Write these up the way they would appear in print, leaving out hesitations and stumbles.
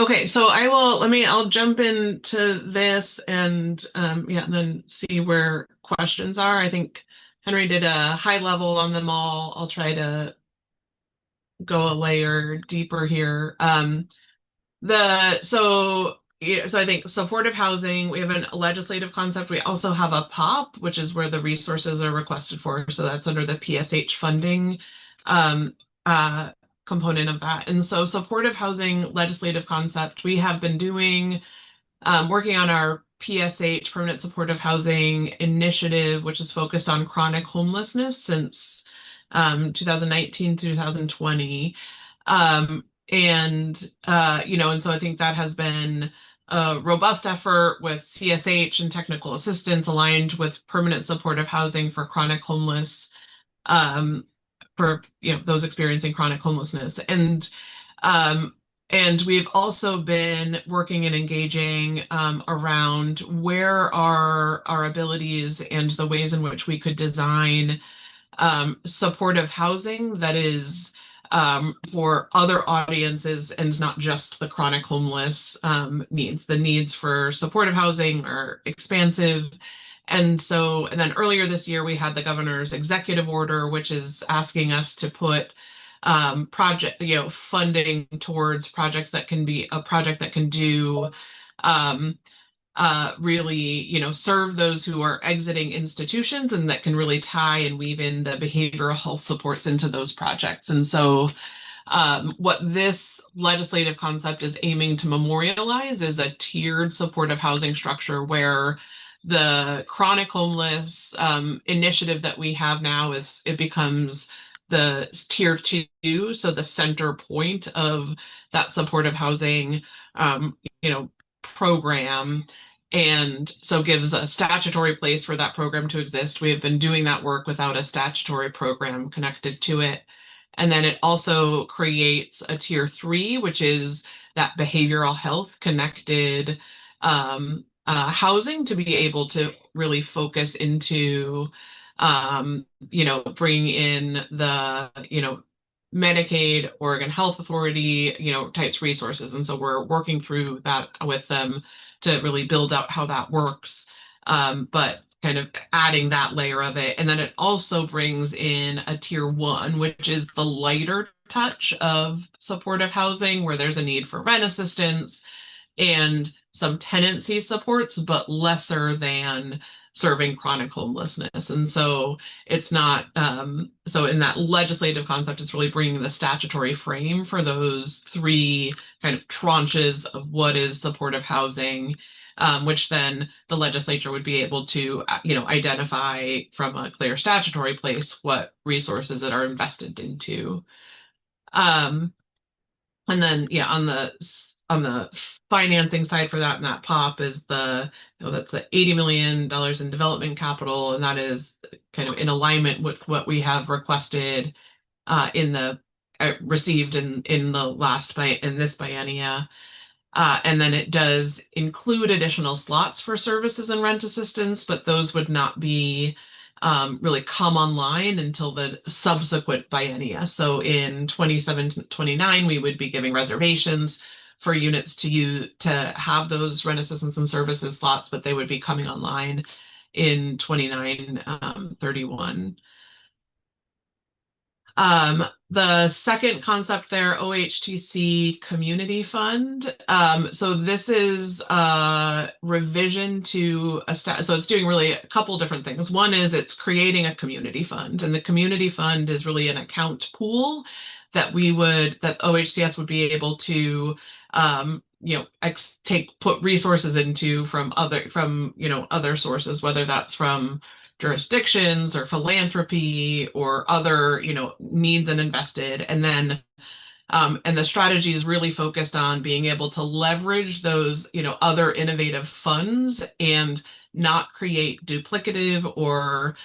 Okay, so I'll jump into this and yeah, and then see where questions are. I think Henry did a high level on them all. I'll try to go a layer deeper here. The so yeah, so I think supportive housing, we have a legislative concept. We also have a POP, which is where the resources are requested for. So that's under the PSH funding um, uh, component of that. And so supportive housing legislative concept, we have been doing working on our PSH, Permanent Supportive Housing Initiative, which is focused on chronic homelessness since 2019, 2020. And so I think that has been a robust effort with CSH and technical assistance aligned with permanent supportive housing for chronic homeless, um, for those experiencing chronic homelessness. Um, and we've also been working and engaging around where are our abilities and the ways in which we could design supportive housing that is for other audiences and not just the chronic homeless needs. The needs for supportive housing are expansive. And then earlier this year, we had the governor's executive order, which is asking us to put funding towards projects that can be a project that can do um, really, serve those who are exiting institutions and that can really tie and weave in the behavioral health supports into those projects. And so, what this legislative concept is aiming to memorialize is a tiered supportive housing structure where the chronic homeless initiative that we have now is it becomes the tier two, so the center point of that supportive housing, program, and so gives a statutory place for that program to exist. We have been doing that work without a statutory program connected to it. And then it also creates a tier three, which is that behavioral health connected housing to be able to really focus into, bring in the, Medicaid, Oregon Health Authority, types resources. And so we're working through that with them to really build out how that works. But kind of adding that layer of it. And then it also brings in a tier one, which is the lighter touch of supportive housing, where there's a need for rent assistance and some tenancy supports, but lesser than serving chronic homelessness. And so it's not, so in that legislative concept, it's really bringing the statutory frame for those three kind of tranches of what is supportive housing, which then the legislature would be able to, identify from a clear statutory place what resources that are invested into. Um, and then, yeah, on the financing side for that, and that POP is that's the $80 million in development capital, and that is kind of in alignment with what we have requested in the received in the in this biennia. And then it does include additional slots for services and rent assistance, but those would not be really come online until the subsequent biennia. So in 27 to 29, we would be giving reservations for units to have those rent assistance and services slots, but they would be coming online in 29, 31. The second concept there, OHTC Community Fund. So this is a revision to so it's doing really a couple different things. One is it's creating a community fund, and the community fund is really an account pool that OHCS would be able to put resources into from other sources, whether that's from jurisdictions or philanthropy or other, needs and invested. And the strategy is really focused on being able to leverage those, other innovative funds and not create duplicative or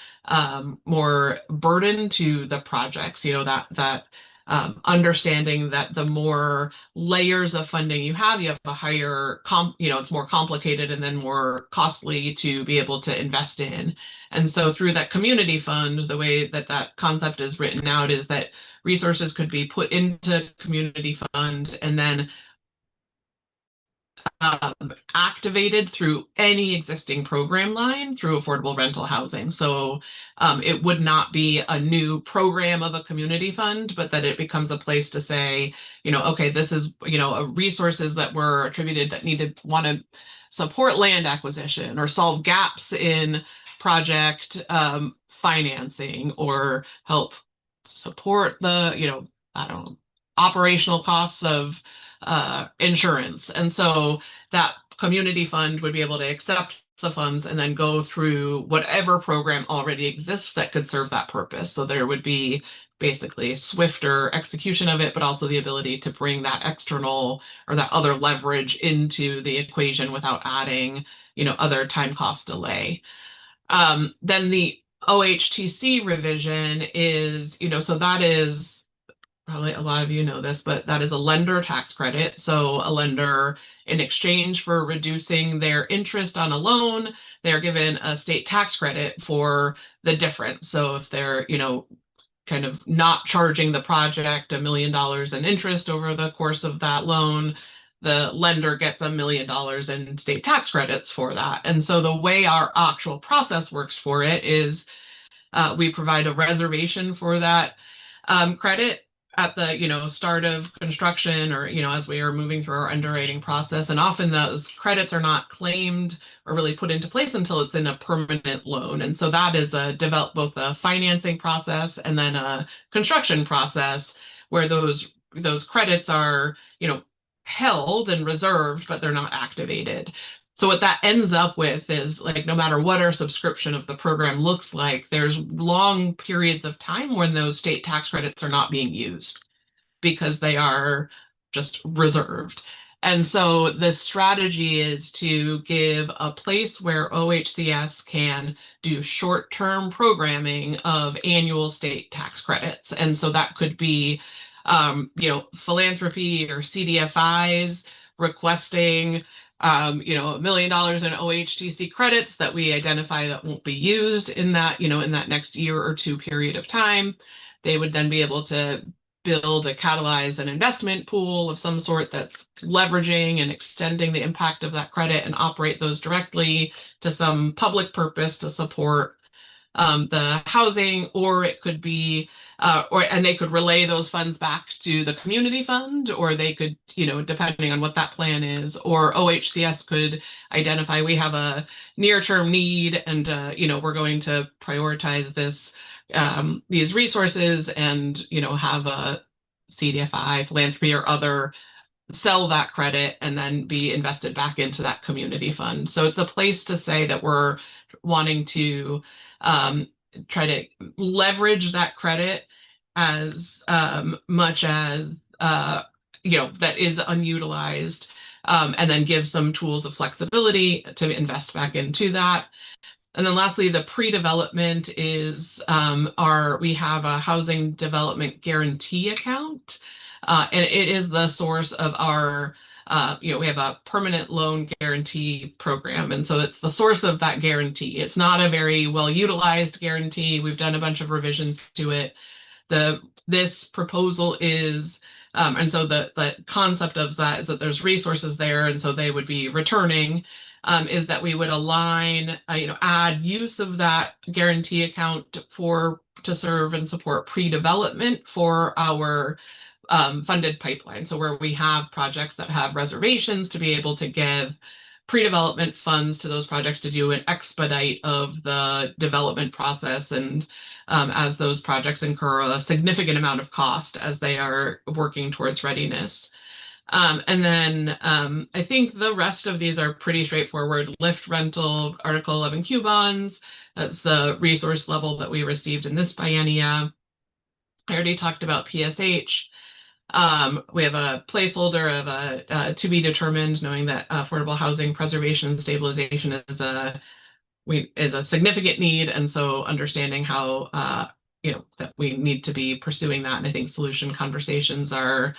more burden to the projects. Understanding that the more layers of funding you have a higher it's more complicated and then more costly to be able to invest in. And so through that community fund, the way that that concept is written out is that resources could be put into community fund, and then activated through any existing program line through affordable rental housing. So it would not be a new program of a community fund, but that it becomes a place to say, okay, this is, resources that were attributed that need to want to support land acquisition or solve gaps in project financing or help support the, I don't know, operational costs of insurance. And so that community fund would be able to accept the funds and then go through whatever program already exists that could serve that purpose. So there would be basically swifter execution of it, but also the ability to bring that external or that other leverage into the equation without adding, other time cost delay. Then the OHTC revision is, so that is probably a lot of you know this, but that is a lender tax credit. So a lender, in exchange for reducing their interest on a loan, they're given a state tax credit for the difference. So if they're, kind of not charging the project $1 million in interest over the course of that loan, the lender gets $1 million in state tax credits for that. And so the way our actual process works for it is we provide a reservation for that credit at the start of construction or as we are moving through our underwriting process, and often those credits are not claimed or really put into place until it's in a permanent loan. And so that is a develop both a financing process and then a construction process where those credits are held and reserved, but they're not activated. So what that ends up with is, like, no matter what our subscription of the program looks like, there's long periods of time when those state tax credits are not being used because they are just reserved. And so the strategy is to give a place where OHCS can do short-term programming of annual state tax credits. And so that could be, philanthropy or CDFIs requesting $1 million in OHTC credits that we identify that won't be used in that, in that next year or two period of time. They would then be able to build a catalyze an investment pool of some sort that's leveraging and extending the impact of that credit and operate those directly to some public purpose to support the housing, or it could be, and they could relay those funds back to the community fund, or they could, depending on what that plan is, or OHCS could identify we have a near-term need and, we're going to prioritize these resources and, have a CDFI, philanthropy, or other sell that credit and then be invested back into that community fund. So it's a place to say that we're wanting to try to leverage that credit as much as that is unutilized, and then give some tools of flexibility to invest back into that. And then lastly, the pre-development is we have a housing development guarantee account. And it is the source of our, we have a permanent loan guarantee program. And so it's the source of that guarantee. It's not a very well utilized guarantee. We've done a bunch of revisions to it. This proposal is, and so the concept of that is that there's resources there, and so they would be returning, is that we would align, add use of that guarantee account to serve and support pre-development for our funded pipeline. So where we have projects that have reservations, to be able to give pre-development funds to those projects to do an expedite of the development process, and as those projects incur a significant amount of cost as they are working towards readiness. And then I think the rest of these are pretty straightforward. Lift rental, Article 11Q bonds, that's the resource level that we received in this biennia. I already talked about PSH. We have a placeholder of a to be determined, knowing that affordable housing preservation and stabilization is a significant need, and so understanding how that we need to be pursuing that. And I think solution conversations are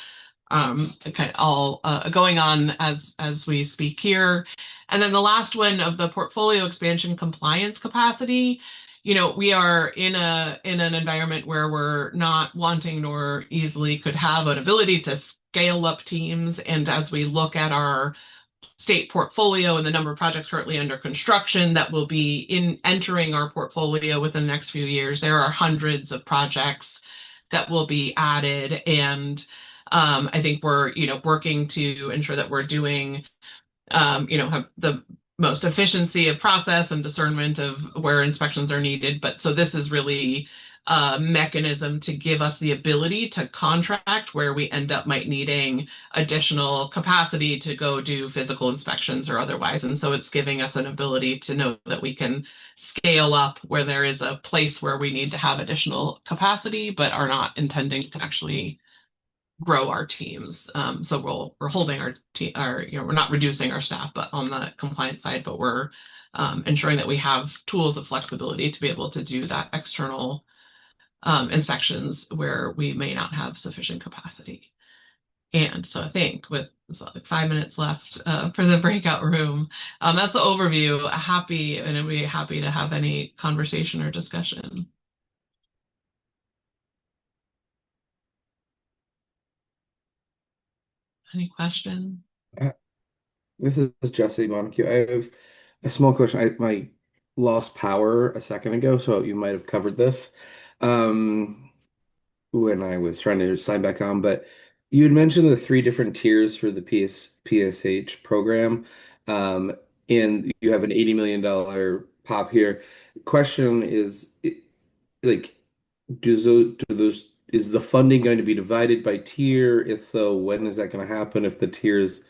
kind of all going on as we speak here. And then the last one of the portfolio expansion compliance capacity. We are in an environment where we're not wanting nor easily could have an ability to scale up teams. And as we look at our state portfolio and the number of projects currently under construction that will be in entering our portfolio within the next few years, there are hundreds of projects that will be added. And I think we're, working to ensure that we're doing, have the most efficiency of process and discernment of where inspections are needed. But so this is really a mechanism to give us the ability to contract where we end up might needing additional capacity to go do physical inspections or otherwise. And so it's giving us an ability to know that we can scale up where there is a place where we need to have additional capacity, but are not intending to actually grow our teams. So we're holding our team, we're not reducing our staff, but on the compliance side, but we're ensuring that we have tools of flexibility to be able to do that external inspections where we may not have sufficient capacity. And so I think with like 5 minutes left for the breakout room, that's the overview. Happy, and I'd be happy to have any conversation or discussion. Any questions? Uh, This is Jesse Montague. I have a small question. My lost power a second ago, so you might have covered this when I was trying to sign back on. But you had mentioned the three different tiers for the PSH program, um, and you have an $80 million pop here. Question is, like, do those is the funding going to be divided by tier? If so, when is that going to happen? If the tiers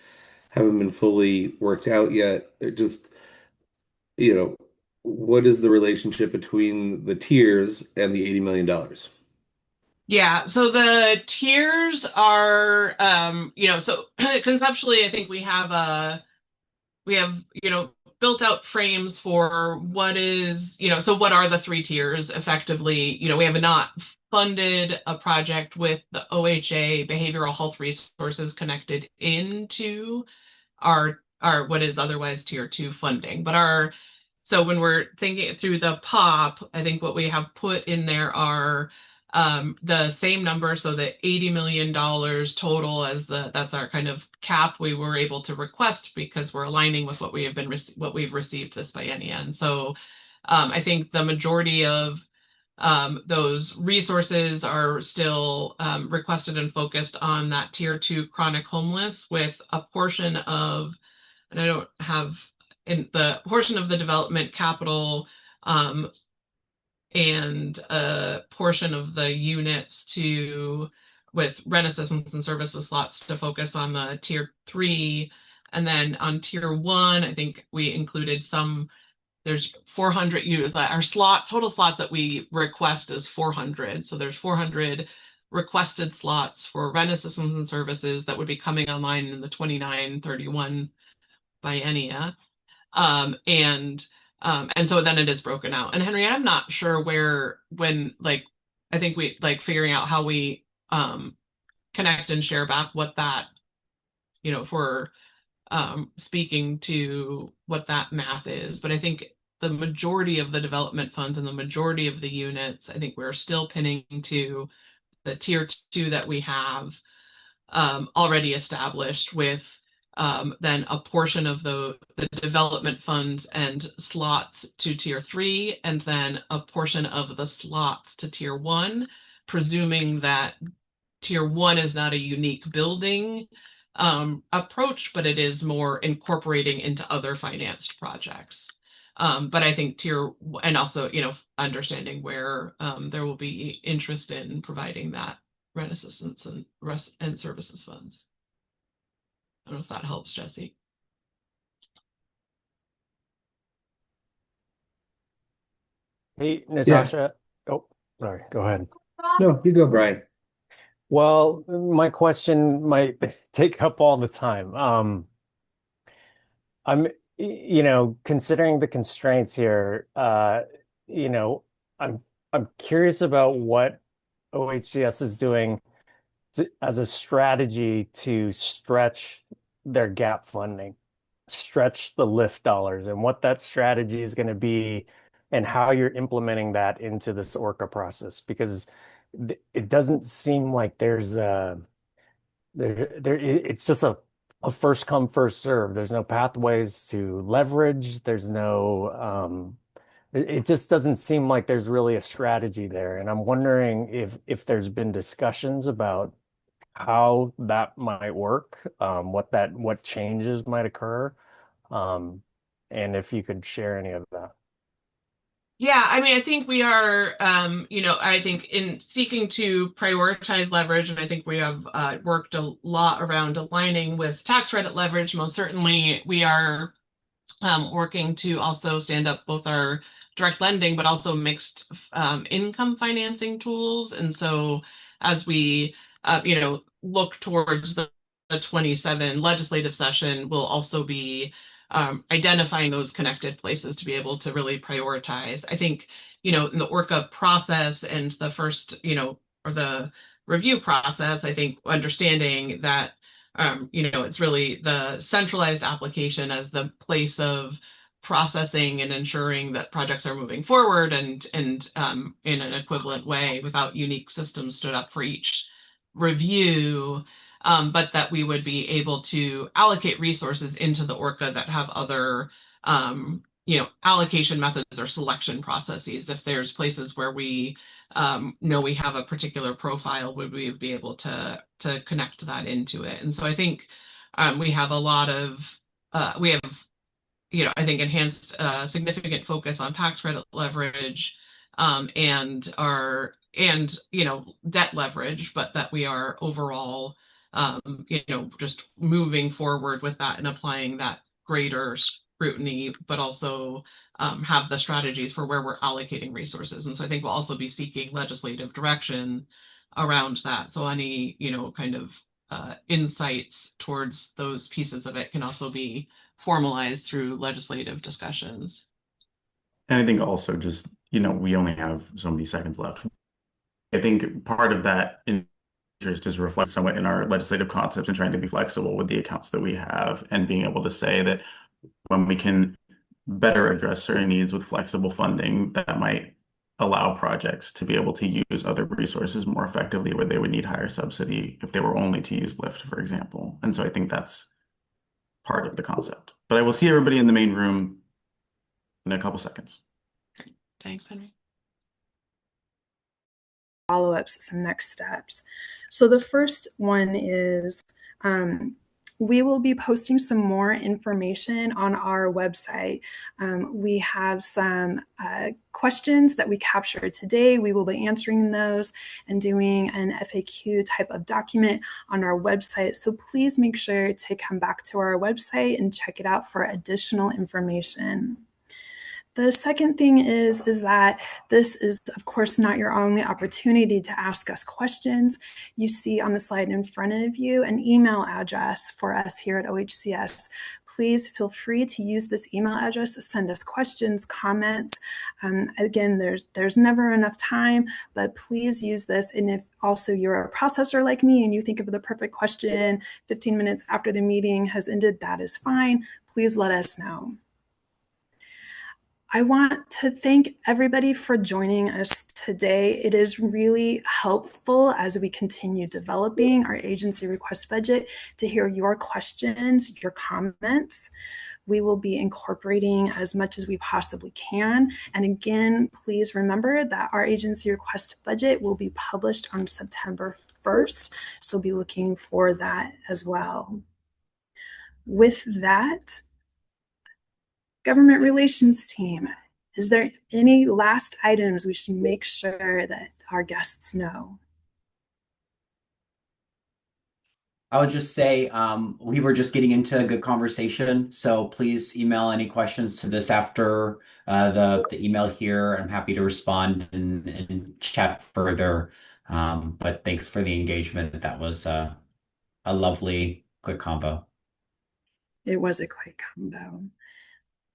haven't been fully worked out yet. It just, you know, what is the relationship between the tiers and the $80 million? Yeah, so the tiers are, so conceptually, I think we have, built out frames for what is, so what are the three tiers effectively? We have not funded a project with the OHA behavioral health resources connected into our what is otherwise tier two funding. But so when we're thinking it through the POP, I think what we have put in there are the same number, so the $80 million total as that's our kind of cap we were able to request because we're aligning with what we've received this biennium. So I think the majority of those resources are still requested and focused on that tier two chronic homeless with a portion of, and I don't have in the portion of the development capital um, and a portion of the units to with rent assistance and services slots to focus on the tier three. And then on tier one, I think we included there's 400 our total slot that we request is 400. So there's 400 requested slots for rent assistance and services that would be coming online in the 29-31 biennia. And so then it is broken out. And Henry, I'm not sure I think we like figuring out how we connect and share back what that, for speaking to what that math is. But I think the majority of the development funds and the majority of the units, I think we're still pinning to the tier two that we have already established with then a portion of the development funds and slots to tier three, and then a portion of the slots to tier one, presuming that tier one is not a unique building approach, but it is more incorporating into other financed projects. But I think and also, understanding where there will be interest in providing that rent assistance and services funds. I don't know if that helps, Jesse. Hey, Yeah, Natasha. Oh, sorry. Go ahead. no, you go, Brian. Well, my question might take up all the time. I'm, considering the constraints here, you know, I'm I'm curious about what OHCS is doing as a strategy to stretch their gap funding, stretch the lift dollars, and what that strategy is going to be, and how you're implementing that into this Orca process. Because it doesn't seem like there's it's just a a first come, first serve. There's no pathways to leverage. There's no, it just doesn't seem like there's really a strategy there. And I'm wondering if there's been discussions about how that might work, what changes might occur, um, and if you could share any of that. Yeah, I mean, I think we are, I think in seeking to prioritize leverage, and I think we have worked a lot around aligning with tax credit leverage. Most certainly, we are working to also stand up both our direct lending, but also mixed income financing tools. And so as we, look towards the 27 legislative session, we'll also be identifying those connected places to be able to really prioritize. I think, in the Orca process and the first, or the review process, I think understanding that it's really the centralized application as the place of processing and ensuring that projects are moving forward and in an equivalent way without unique systems stood up for each review, but that we would be able to allocate resources into the Orca that have other allocation methods or selection processes. If there's places where we know we have a particular profile, would we be able to connect that into it? And so I think we have a lot of we have I think enhanced significant focus on tax credit leverage and debt leverage, but that we are overall just moving forward with that and applying that greater scrutiny, but also have the strategies for where we're allocating resources. And so I think we'll also be seeking legislative direction around that. So any, kind of insights towards those pieces of it can also be formalized through legislative discussions. And I think also just, we only have so many seconds left. I think part of that interest is reflected somewhat in our legislative concepts and trying to be flexible with the accounts that we have and being able to say that when we can better address certain needs with flexible funding, that might allow projects to be able to use other resources more effectively where they would need higher subsidy if they were only to use Lyft, for example. And so I think that's part of the concept. But I will see everybody in the main room in a couple seconds. Thanks, Henry. Follow-ups, some next steps. So the first one is we will be posting some more information on our website. We have some questions that we captured today. We will be answering those and doing an FAQ type of document on our website. So please make sure to come back to our website and check it out for additional information. The second thing is that this is, of course, not your only opportunity to ask us questions. You see on the slide in front of you an email address for us here at OHCS. Please feel free to use this email address to send us questions, comments. Again, there's never enough time, but please use this. And if also you're a processor like me and you think of the perfect question 15 minutes after the meeting has ended, that is fine. Please let us know. I want to thank everybody for joining us today. It is really helpful as we continue developing our agency request budget to hear your questions, your comments. We will be incorporating as much as we possibly can. And again, please remember that our agency request budget will be published on September 1st. So be looking for that as well. With that, Government relations team, is there any last items we should make sure that our guests know? I would just say we were just getting into a good conversation, so please email any questions to this after the email here. I'm happy to respond and chat further. But thanks for the engagement. That was a lovely quick convo. It was a quick combo.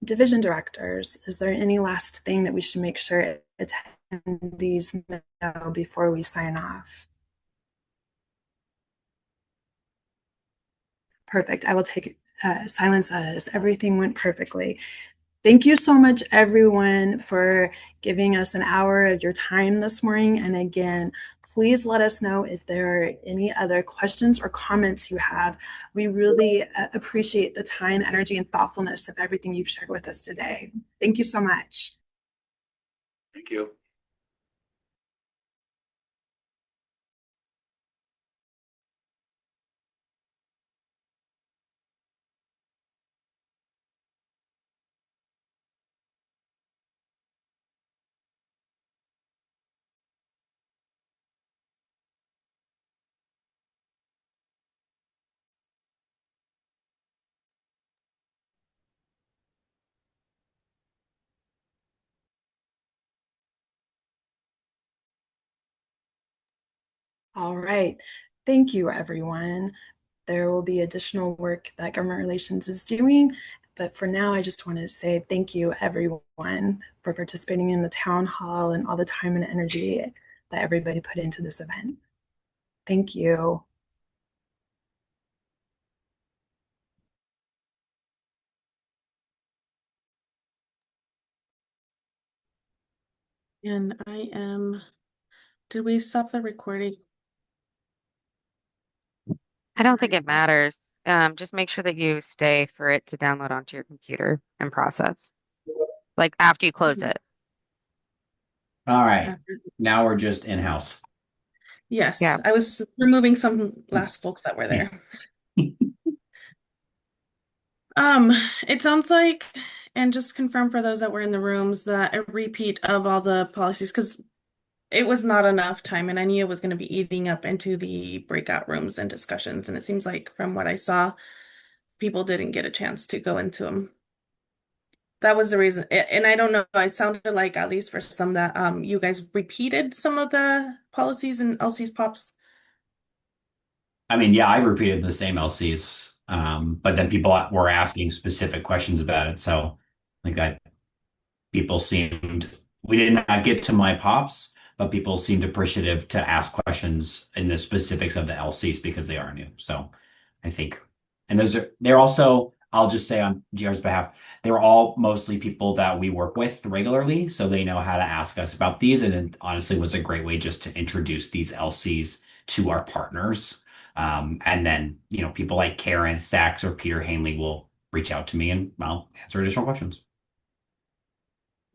Division directors, is there any last thing that we should make sure attendees know before we sign off? Perfect. I will take silence as everything went perfectly. Thank you so much, everyone, for giving us an hour of your time this morning. And again, please let us know if there are any other questions or comments you have. We really appreciate the time, energy, and thoughtfulness of everything you've shared with us today. Thank you so much. Thank you. All right. Thank you, everyone. There will be additional work that government relations is doing. But for now, I just want to say thank you, everyone, for participating in the town hall and all the time and energy that everybody put into this event. Thank you. And did we stop the recording? I don't think it matters. Just make sure that you stay for it to download onto your computer and process, like after you close it. All right. Now we're just in-house. Yes, Yeah. I was removing some last folks that were there. Um, it sounds like, and just confirm for those that were in the rooms, that a repeat of all the policies, because it was not enough time, and I knew it was going to be eating up into the breakout rooms and discussions. And it seems like, from what I saw, people didn't get a chance to go into them. That was the reason. And I don't know, it sounded like, at least for some, that you guys repeated some of the policies and LC's pops. I mean, yeah, I repeated the same LCs, but then people were asking specific questions about it. So, like that, people seemed we did not get to my pops, but people seemed appreciative to ask questions in the specifics of the LCs because they are new. So, I think, and they're also, I'll just say on GR's behalf, they're all mostly people that we work with regularly, so they know how to ask us about these, and it honestly was a great way just to introduce these LCs to our partners. And then, people like Karen Sachs or Peter Hanley will reach out to me and I'll answer additional questions.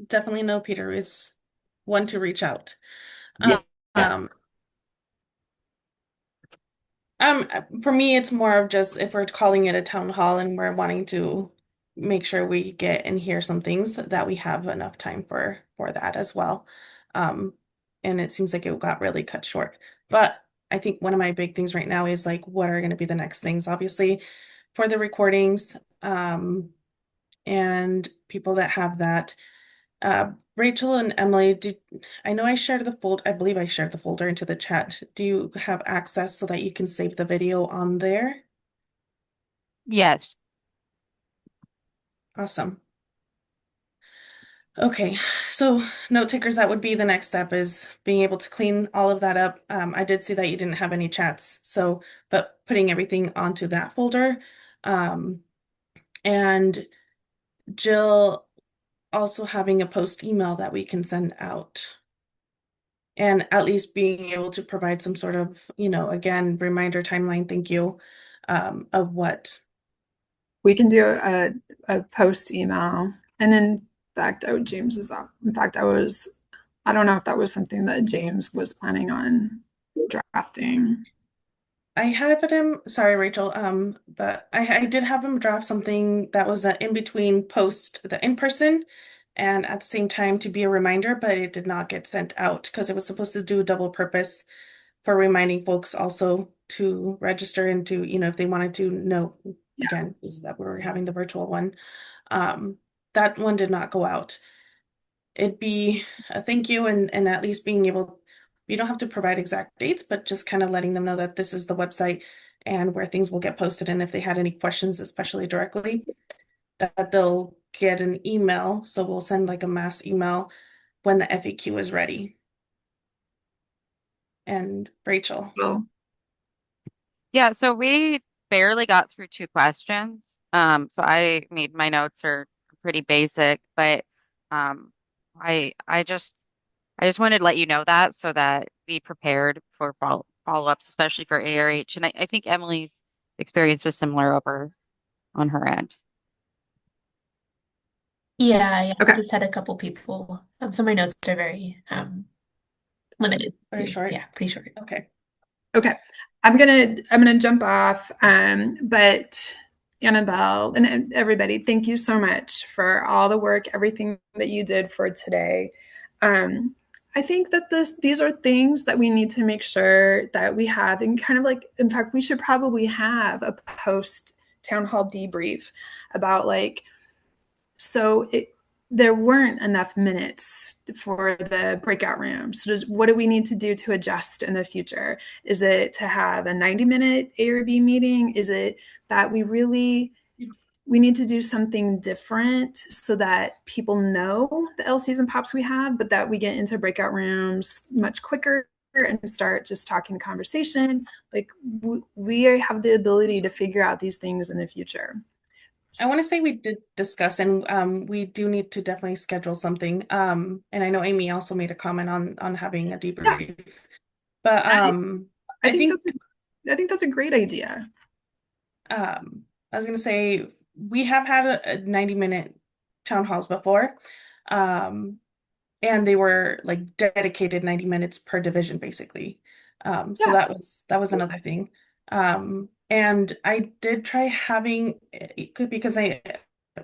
Definitely know Peter is one to reach out. Yeah. Um, for me, it's more of just, if we're calling it a town hall and we're wanting to make sure we get and hear some things, that we have enough time for that as well. Um, and it seems like it got really cut short. But I think one of my big things right now is like, what are going to be the next things? Obviously, for the recordings, and people that have that. Rachel and Emily, I know I believe I shared the folder into the chat. Do you have access so that you can save the video on there? Yes. Awesome. Okay, so note takers, that would be the next step, is being able to clean all of that up. I did see that you didn't have any chats, but putting everything onto that folder. And Jill also having a post email that we can send out. And at least being able to provide some sort of, again, reminder timeline, thank you, of what. We can do a post email. And in fact, James is out. In fact, I don't know if that was something that James was planning on drafting. I had him, sorry, Rachel, but I did have him draft something that was in between post the in-person and at the same time to be a reminder, but it did not get sent out because it was supposed to do a double purpose for reminding folks also to register and to, if they wanted to know, again, is that we were having the virtual one. That one did not go out. It'd be a thank you, and at least being able, you don't have to provide exact dates, but just kind of letting them know that this is the website and where things will get posted. And if they had any questions, especially directly, that they'll get an email. So we'll send like a mass email when the FAQ is ready. And Rachel. Well, Yeah, so we barely got through two questions. So my notes are pretty basic, but um, I just wanted to let you know that so that be prepared for follow-ups, especially for ARH. And I think Emily's experience was similar over on her end. Yeah, I Okay. just had a couple people. So my notes are very limited Very too. short. Yeah, pretty short. Okay. Okay. I'm gonna jump off. But Annabelle and everybody, thank you so much for all the work, everything that you did for today. Um, I think that these are things that we need to make sure that we have, and kind of like, in fact, we should probably have a post town hall debrief about like, so there weren't enough minutes for the breakout rooms. So what do we need to do to adjust in the future? Is it to have a 90-minute A or B meeting? Is it that we need to do something different so that people know the LCs and POPs we have, but that we get into breakout rooms much quicker and start just talking conversation? Like we have the ability to figure out these things in the future. I want to say we did discuss, and we do need to definitely schedule something. And I know Amy also made a comment on having a Yeah, debrief. But I I think think I think that's a great idea. I was gonna say we have had a 90-minute town halls before. Um, and they were like dedicated 90 minutes per division basically. So Yeah. that was another thing. And I did try having it could because I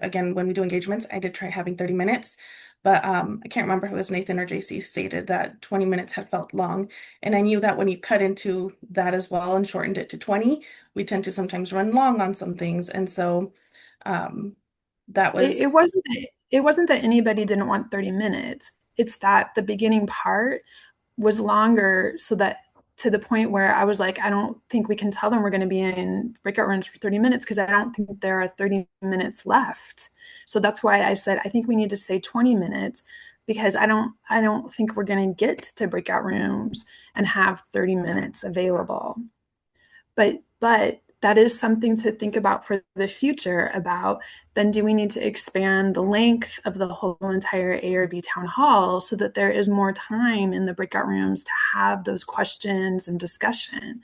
again when we do engagements I did try having 30 minutes, but I can't remember if it was Nathan or JC stated that 20 minutes had felt long, and I knew that when you cut into that as well and shortened it to 20, we tend to sometimes run long on some things, and so um, that It, was it wasn't it wasn't that anybody didn't want 30 minutes. It's that the beginning part was longer, so that to the point where I was like, I don't think we can tell them we're going to be in breakout rooms for 30 minutes because I don't think there are 30 minutes left. So that's why I said I think we need to say 20 minutes, because I don't think we're going to get to breakout rooms and have 30 minutes available. But that is something to think about for the future. About then, do we need to expand the length of the whole entire A or B town hall so that there is more time in the breakout rooms to have those questions and discussion?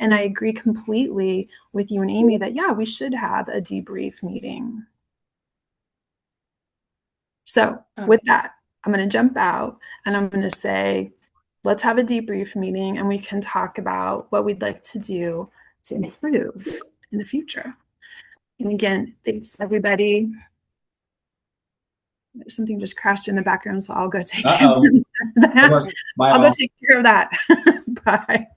And I agree completely with you and Amy that yeah, we should have a debrief meeting. So with that, I'm going to jump out and I'm going to say, let's have a debrief meeting and we can talk about what we'd like to do to improve in the future. And again, thanks everybody. Something just crashed in the background, so I'll go take care of Uh-oh. that. My I'll go fault. take care of that. Bye.